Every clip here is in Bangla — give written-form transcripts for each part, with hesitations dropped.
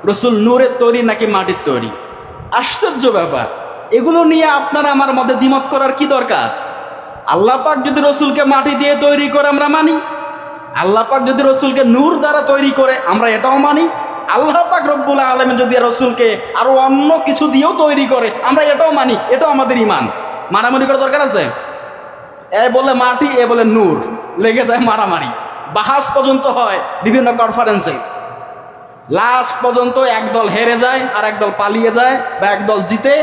রসুল নূরের তৈরি নাকি মাটির তৈরি? আশ্চর্য ব্যাপার। এগুলো নিয়ে আপনার আমার মধ্যে দ্বিমত করার কি দরকার? আল্লাহ পাক যদি রসুলকে মাটি দিয়ে তৈরি করে আমরা মানি, আল্লাহ পাক যদি রসুলকে নূর দ্বারা তৈরি করে আমরা এটাও মানি, আল্লাহ পাক রব্বুল আলামিন যদি রসুলকে আরো অন্য কিছু দিয়েও তৈরি করে আমরা এটাও মানি। এটাও আমাদের ঈমান। মারামারি করার দরকার আছে? এ বলে মাটি, এ বলে নূর, লেগে যায় মারামারি, বাহাস পর্যন্ত হয় বিভিন্ন কনফারেন্সে। লাস্ট পর্যন্ত একদল হেরে যায় আর একদল পালিয়ে যায়, বা একদল জিতে,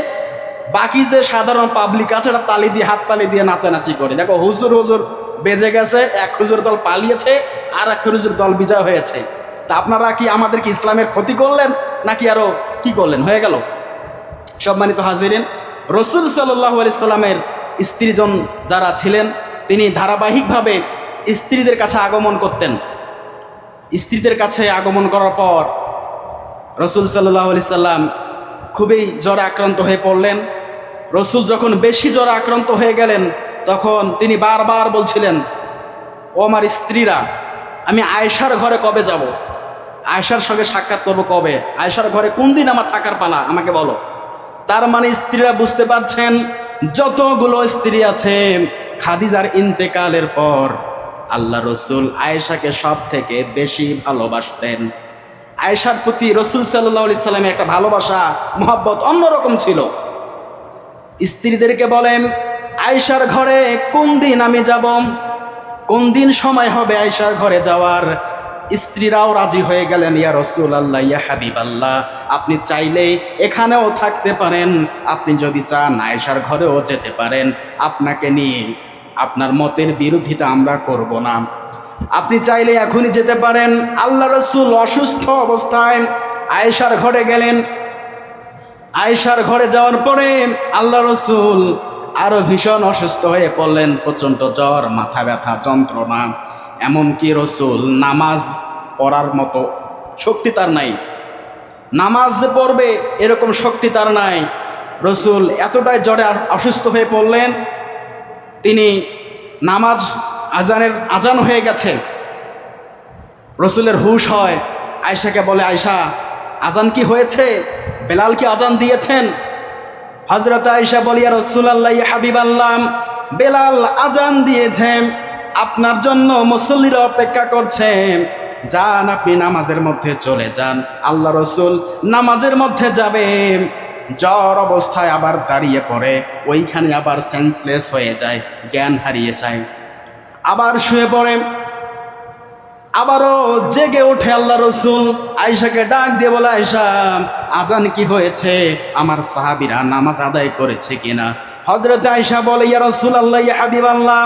বাকি যে সাধারণ পাবলিক আছে এটা তালি দিয়ে, হাত তালি দিয়ে নাচানাচি করে। দেখো হুজুর হুজুর বেজে গেছে, এক হুজুর দল পালিয়েছে আর এক হুজুর দল বিজয় হয়েছে। তা আপনারা কি আমাদের কি ইসলামের ক্ষতি করলেন নাকি আরো কি করলেন? হয়ে গেল। সম্মানিত হাজিরিন, রসুল সাল্লাল্লাহু আলাইহি সাল্লামের স্ত্রীজন যারা ছিলেন, তিনি ধারাবাহিকভাবে স্ত্রীদের কাছে আগমন করতেন। স্ত্রীদের কাছে আগমন করার পর রসুল সাল্লাল্লাহু আলাইহি সাল্লাম খুবই জ্বরে আক্রান্ত হয়ে পড়লেন। রসুল যখন বেশি জ্বরে আক্রান্ত হয়ে গেলেন, তখন তিনি বারবার বলছিলেন, ও আমার স্ত্রীরা, আমি আয়েশার ঘরে কবে যাব? আয়েশার সঙ্গে সাক্ষাৎ করব কবে? আয়েশার ঘরে কোন দিন আমার থাকার পালা, আমাকে বলো। তার মানে স্ত্রীরা বুঝতে পারছেন, যতগুলো স্ত্রী আছে, খাদিজার ইন্তেকালের পর আল্লাহ রসুল আয়েশাকে সব থেকে বেশি ভালোবাসতেন। আয়েশার প্রতি রসুল সাল্লাল্লাহু আলাইহি সাল্লামের একটা ভালোবাসা, মহব্বত অন্যরকম ছিল। স্ত্রীদেরকে বলেন, আয়েশার ঘরে কোন দিন আমি যাব, কোন দিন সময় হবে আয়েশার ঘরে যাওয়ার? স্ত্রীরাও রাজি হয়ে গেলেন। ইয়া রাসূলুল্লাহ, ইয়া হাবিবাল্লাহ, আপনি চাইলে এখানেও থাকতে পারেন, আপনি যদি চান আয়েশার ঘরেও যেতে পারেন, আপনাকে নিয়ে আপনার মতের বিরোধিতা আমরা করব না। আপনি চাইলে এখনই যেতে পারেন। আল্লাহ রসুল অসুস্থ অবস্থায় আয়েশার ঘরে গেলেন। আয়েশার ঘরে যাওয়ার পরে আল্লাহ রসুল আরো ভীষণ অসুস্থ হয়ে পড়লেন। প্রচণ্ড জ্বর, মাথা ব্যথা, যন্ত্রণা, এমনকি রসুল নামাজ পড়ার মতো শক্তি তার নাই। নামাজ যে পড়বে এরকম শক্তি তার নাই। রসুল এতটাই জ্বরে অসুস্থ হয়ে পড়লেন, তিনি নামাজ আজান হয়ে গেছে, রসুলের হুশ হয়। আয়েশাকে বলে, আয়েশা, আজান কি হয়েছে? বেলাল কি আজান দিয়েছেন? হযরত আয়েশা বলি, ইয়া রাসূলুল্লাহ, ইয়া হাবিবাল্লাহ, বেলাল আজান দিয়েছেন, আপনার জন্য মুসল্লিরা অপেক্ষা করছে, যান আপনি নামাজের মধ্যে চলে যান। আল্লাহ রসুল নামাজের মধ্যে যাবে, জ্বর অবস্থায় আবার দাঁড়িয়ে পড়ে, ওইখানে আবার সেন্সলেস হয়ে যায়, জ্ঞান হারিয়ে যায়, আবার শুয়ে পড়ে, আবারও জেগে ওঠে। আল্লাহ রসুল আয়েশাকে ডাক দিয়ে বলে, আয়েশা, আজান কি হয়েছে? আমার সাহাবীরা নামাজ আদায় করেছে কিনা? হযরত আয়েশা বলে, ইয়া রাসূলুল্লাহ, ইয়া হাবিবাল্লাহ,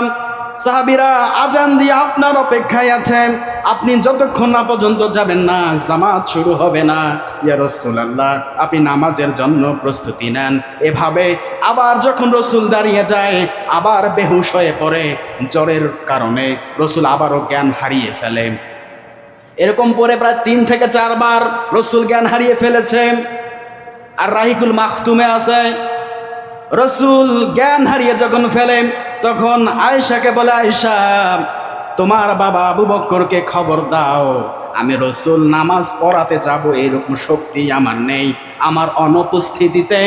সাহাবীরা আজান দিয়ে আপনার অপেক্ষায় আছেন, আপনি যতক্ষণ না পর্যন্ত যাবেন না জামাত শুরু হবে না। ইয়া রাসূলুল্লাহ, আপনি নামাজের জন্য প্রস্তুতি নেন। এভাবে আবার যখন রসুল দাঁড়িয়ে যায়, আবার বেহুশ হয়ে পড়ে, জ্বরের কারণে রসুল আবারও জ্ঞান হারিয়ে ফেলে। এরকম পরে প্রায় 3 থেকে 4 বার রসুল জ্ঞান হারিয়ে ফেলেছে। আর রাহিকুল মাখতুমে আছে, রসুল জ্ঞান হারিয়ে যখন ফেলে, তখন আয়েশাকে বলে, আয়েশা, তোমার বাবা আবু বকরকে খবর দাও, আমি রসুল নামাজ পড়াতে যাব এরকম শক্তি আমার নেই। আমার অনুপস্থিতিতে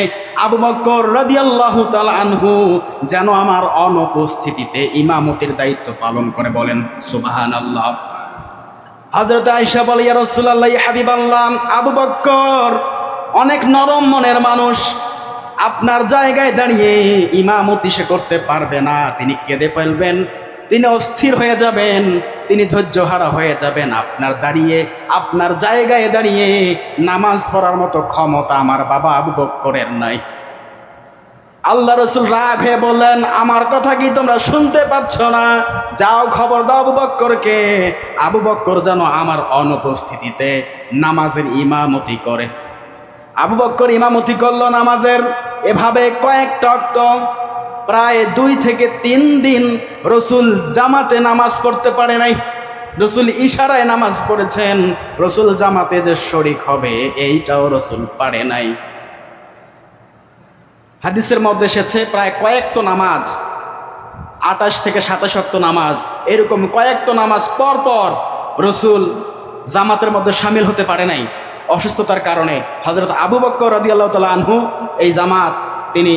আবু বকর রাদিয়াল্লাহু তাআলা আনহু যেন আমার অনুপস্থিতিতে ইমামতির দায়িত্ব পালন করে। বলেন সুবহানাল্লাহ। হযরত আয়েশা বলে, ইয়া রাসূলুল্লাহ, ইয়া হাবিবাল্লাহ, আবু বকর অনেক নরম মনের মানুষ, আপনার জায়গায় দাঁড়িয়ে ইমামতি সে করতে পারবে না, তিনি কেঁদে ফেলবেন, তিনি অস্থির হয়ে যাবেন, তিনি ধৈর্যহারা হয়ে যাবেন। আপনার জায়গায় দাঁড়িয়ে নামাজ পড়ার মতো ক্ষমতা আমার বাবা আবু বকরের নাই। আল্লাহ রসুল রাগ হয়ে বললেন, আমার কথা কি তোমরা শুনতে পাচ্ছ না? যাও খবর দাও আবু বকরকে, আবু বকর যেন আমার অনুপস্থিতিতে নামাজের ইমামতি করে। আবু বকর ইমামতি করলো নামাজের। এভাবে কয়েকটা ওয়াক্ত, প্রায় 2 থেকে 3 দিন রসুল জামাতে নামাজ পড়তে পারে নাই। রসুল ইশারায় নামাজ পড়েছেন, রসুল জামাতে যে শরীক হবে এইটাও রসুল পারে নাই। হাদিসের মধ্যে এসেছে প্রায় কয়েকটা নামাজ, 28 থেকে 27 নামাজ, এরকম কয়েকটা নামাজ পর পর রসুল জামাতের মধ্যে সামিল হতে পারে নাই। অসুস্থতার কারণে হযরত আবু বকর রাদিয়াল্লাহু তাআলা আনহু এই জামাত তিনি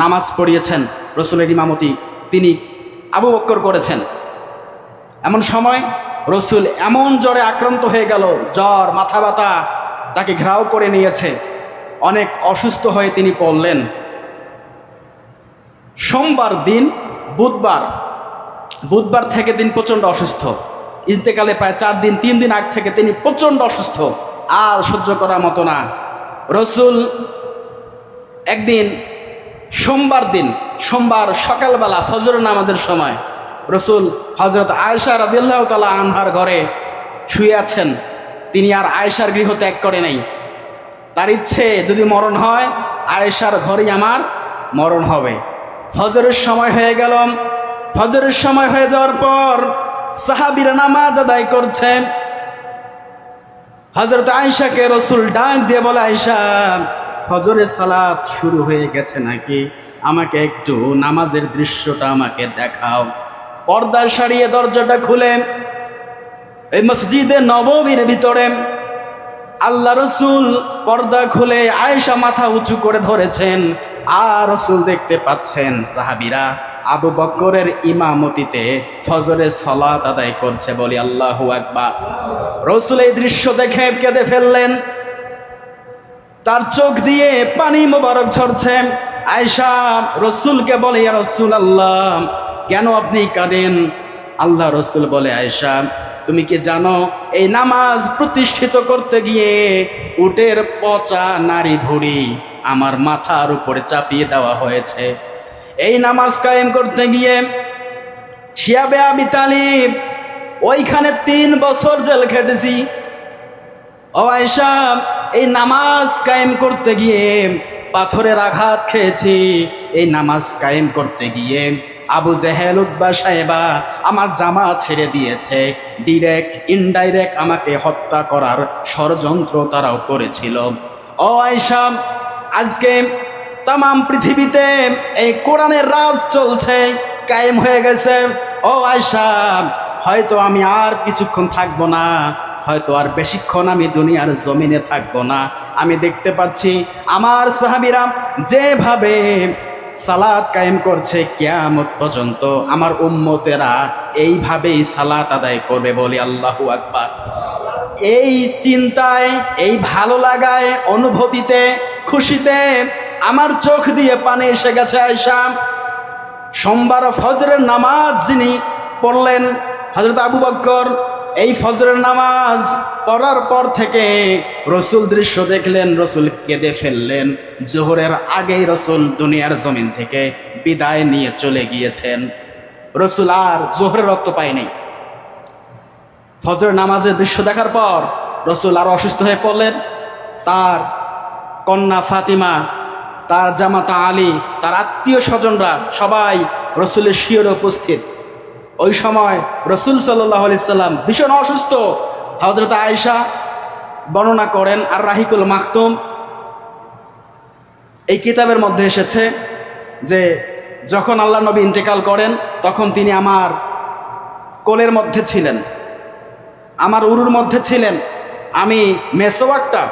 নামাজ পড়িয়েছেন, রসুলের ইমামতি তিনি আবু বকর করেছেন। এমন সময় রসুল এমন জ্বরে আক্রান্ত হয়ে গেল, জ্বর মাথা ব্যথা তাকে ঘেরাও করে নিয়েছে, অনেক অসুস্থ হয়ে তিনি পড়লেন। সোমবার দিন বুধবার থেকে তিনি প্রচণ্ড অসুস্থ, ইন্তেকালে প্রায় 4 দিন 3 দিন আগ থেকে তিনি প্রচণ্ড অসুস্থ, আর সহ্য করার মতো না। রসুল একদিন সোমবার সকালবেলা ফজর নামাজের সময় রসুল হযরত আয়েশা রাদিয়াল্লাহু তাআলা আনহার ঘরে শুয়ে আছেন। তিনি আর আয়েশার গৃহ ত্যাগ করে নাই। তার ইচ্ছে যদি মরণ হয় আয়েশার ঘরেই আমার মরণ হবে। ফজরের সময় হয়ে গেল। ফজরের সময় হয়ে যাওয়ার পর সাহাবীরা নামাজ আদায় করছে। হযরত আয়েশাকে রসুল ডাক দিয়ে বলে, আয়েশা, ফজরের সালাত শুরু হয়ে গেছে নাকি? আমাকে একটু নামাজের দৃশ্যটা আমাকে দেখাও। পর্দা সারিয়ে দরজাটা খুলে এই মসজিদে নববীর ভিতরে আল্লাহ রসুল পর্দা খুলে আয়েশা মাথা উঁচু করে ধরেছেন, আর রসুল দেখতে পাচ্ছেন সাহাবীরা আবু বকরের ইমামতিতে ফজরের সালাত আদায় করছে। বলি আল্লাহু আকবার। রসুল এই দৃশ্য দেখে কেঁদে ফেললেন, তার চোখ দিয়ে পানি মোবারক ঝরছে। আয়েশা রসুলকে বলে, ইয়া রাসূলুল্লাহ, কেন আপনি কাঁদেন? আল্লাহ রসুল বলে, আয়েশা, তুমি কি জানো এই নামাজ প্রতিষ্ঠিত করতে গিয়ে উটের পচা নাড়ি ভুঁড়ি আমার মাথার উপরে চাপিয়ে দেওয়া হয়েছে। এই নামাজ কায়েম করতে গিয়ে শিয়াবে আবি তালিব ওইখানে 3 বছর জেল খেটেছি। ও আয়েশা, এই নামাজ কায়েম করতে গিয়ে পাথরের আঘাত খেয়েছি। এই নামাজ কায়েম করতে গিয়ে আবু জেহেল উতবা সাহেবা আমার জামা ছেড়ে দিয়েছে। ডিরেক্ট ইনডাইরেক্ট আমাকে হত্যা করার ষড়যন্ত্র তারাও করেছিল। ও আয়েশা, আজকে তামাম পৃথিবীতে এই কোরআনের রাজ চলছে, কায়েম হয়ে গেছে। ও আয়েশা, হয়তো আমি আর কিছুক্ষণ থাকবো না, হয়তো আর বেশিক্ষণ আমি দুনিয়ার জমিনে থাকবো না। আমি দেখতে পাচ্ছি আমার সাহাবীরা যেভাবে সালাত কায়েম করছে, কিয়ামত পর্যন্ত আমার উম্মতেরা এইভাবেই সালাত আদায় করবে। বলি আল্লাহু আকবার। এই চিন্তায়, এই ভালো লাগায়, অনুভূতিতে, খুশিতে আমার চোখ দিয়ে পানি এসে গেছে। আয়েশা, সোমবার ফজরের নামাজ যিনি পড়লেন হযরত আবু বকর, এই ফজরের নামাজ পড়ার পর থেকে রসুল দৃশ্য দেখলেন, রসুল কেঁদে ফেললেন। জোহরের আগেই রসুল দুনিয়ার জমিন থেকে বিদায় নিয়ে চলে গিয়েছেন। রসুল আর জোহরের রক্ত পায়নি। ফজরের নামাজের দৃশ্য দেখার পর রসুল আরো অসুস্থ হয়ে পড়লেন। তার কন্যা ফাতিমা, তার জামাতা আলী, তার আত্মীয় স্বজনরা সবাই রসুলের শিয়রে উপস্থিত। ওই সময় রসুল সাল্লাল্লাহু আলাইহি সাল্লাম ভীষণ অসুস্থ। হযরত আয়েশা বর্ণনা করেন, আর রাহিকুল মাখতুম এই কিতাবের মধ্যে এসেছে যে যখন আল্লাহ নবী ইন্তেকাল করেন তখন তিনি আমার কোলের মধ্যে ছিলেন, আমার উরুর মধ্যে ছিলেন। আমি মেসওয়াকটা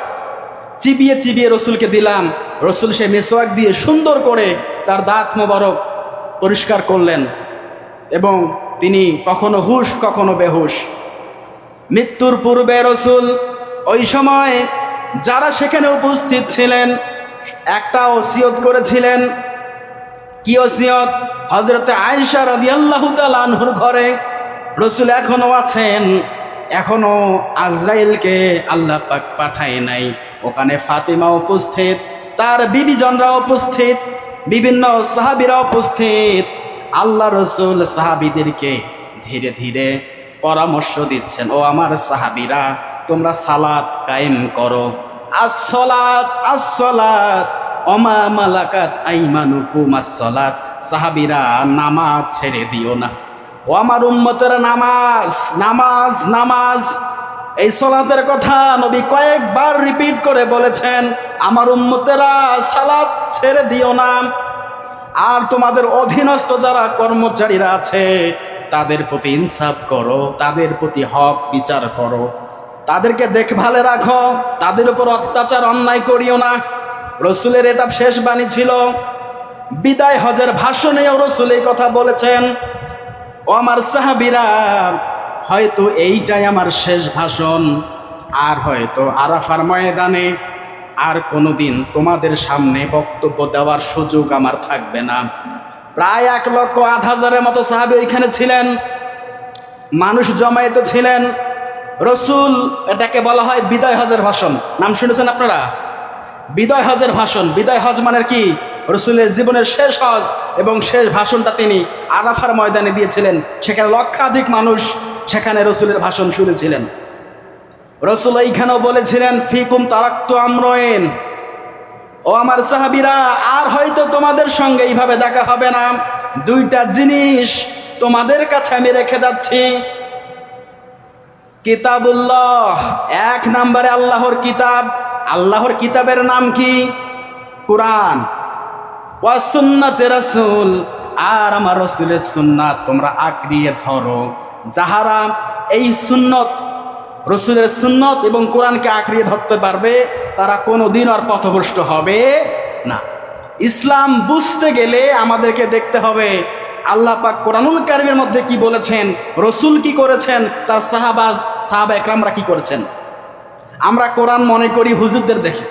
চিবিয়ে চিবিয়ে রসুলকে দিলাম। রসুল সে মেসওয়াক দিয়ে সুন্দর করে তার দাঁত মোবারক পরিষ্কার করলেন এবং তিনি কখনো হুশ কখনো বেহুশ। মৃত্যুর পূর্বে রসুল ওই সময় যারা সেখানে উপস্থিত ছিলেন একটা ওসিয়ত করেছিলেন। কি ওসিয়ত? হযরতে আয়েশা রাদিয়াল্লাহু তাআলা আনহুর ঘরে রসুল এখনো আছেন, এখনো আজরাইলকে আল্লাহ পাক পাঠায় নাই। ওখানে ফাতিমা উপস্থিত, তার বিবিজনরা উপস্থিত, বিভিন্ন সাহাবীরা উপস্থিত। আল্লাহ রসুল সাহাবীদেরকে ধীরে ধীরে পরামর্শ দিচ্ছেন, ও আমার সাহাবীরা, তোমরা সালাত কায়েম করো। আসসালাত আসসালাত ওমা মালাকাত আইমানুকুম আসসালাত। সাহাবীরা নামাজ ছেড়ে দিও না। ও আমার উম্মতেরা, নামাজ নামাজ নামাজ। এই সালাতের কথা নবী কয়েকবার রিপিট করে বলেছেন, আমার উম্মতেরা সালাত ছেড়ে দিও না। আর তোমাদের অধীনস্থ যারা কর্মচারীরা আছে তাদের প্রতি ইনসাফ করো, তাদের প্রতি হক বিচার করো। তাদেরকে দেখভালে রাখো, তাদের উপর অত্যাচার অন্যায় করিও না। রসুলের এটা শেষ বাণী ছিল। বিদায় হজের ভাষণেও রসুল এই কথা বলেছেন, ও আমার সাহাবীরা, হয়তো এইটাই আমার শেষ ভাষণ, আর হয়তো আরাফার ময়দানে আর কোনোদিন তোমাদের সামনে বক্তব্য দেওয়ার সুযোগ আমার থাকবে না। প্রায় 1,08,000-এর মতো সাহাবী ওইখানে ছিলেন, মানুষ জমায়েত ছিলেন। রসুল, এটাকে বলা হয় বিদায় হজের ভাষণ। নাম শুনেছেন আপনারা? বিদায় হজের ভাষণ। বিদায় হজ মানে কি? রসুলের জীবনের শেষ হজ এবং শেষ ভাষণটা তিনি আরাফার ময়দানে দিয়েছিলেন। সেখানে লক্ষাধিক মানুষ সেখানে রসুলের ভাষণ শুনেছিলেন। রসুল এইখানেও বলেছিলেন, ফিকুম তারাক্তু আমরাইন, ও আমার সাহাবীরা, আর হয়তো তোমাদের সঙ্গে এইভাবে দেখা হবে না। দুইটা জিনিস তোমাদের কাছে আমি রেখে যাচ্ছি। কিতাবুল্লাহ, 1 নম্বরে আল্লাহর কিতাব। আল্লাহর কিতাবের নাম কি? কুরআন। ওয়া সুন্নাতে রাসূল, আর আমার রাসূলের সুন্নাত তোমরা আঁকড়িয়ে ধরো। যাহারা এই সুন্নত, রাসূলের সুন্নত এবং কোরআনকে আঁকড়িয়ে ধরতে পারবে, তারা কোনোদিন আর পথভ্রষ্ট হবে না। ইসলাম বুঝতে গেলে আমাদেরকে দেখতে হবে আল্লাহ পাক কোরআনুল কারীমের মধ্যে কি বলেছেন, রসুল কি করেছেন, তার সাহাবা একরামরা কি করেছেন। আমরা কোরআন মনে করি হুজুরদের দেখে।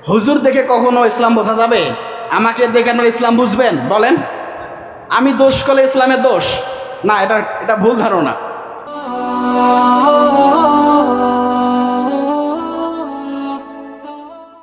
হুজুর দেখে কখনো ইসলাম বোঝা যাবে? আমাকে দেখে আপনারা ইসলাম বুঝবেন? বলেন। আমি দোষ করলে ইসলামের দোষ না, এটা ভুল ধারণা।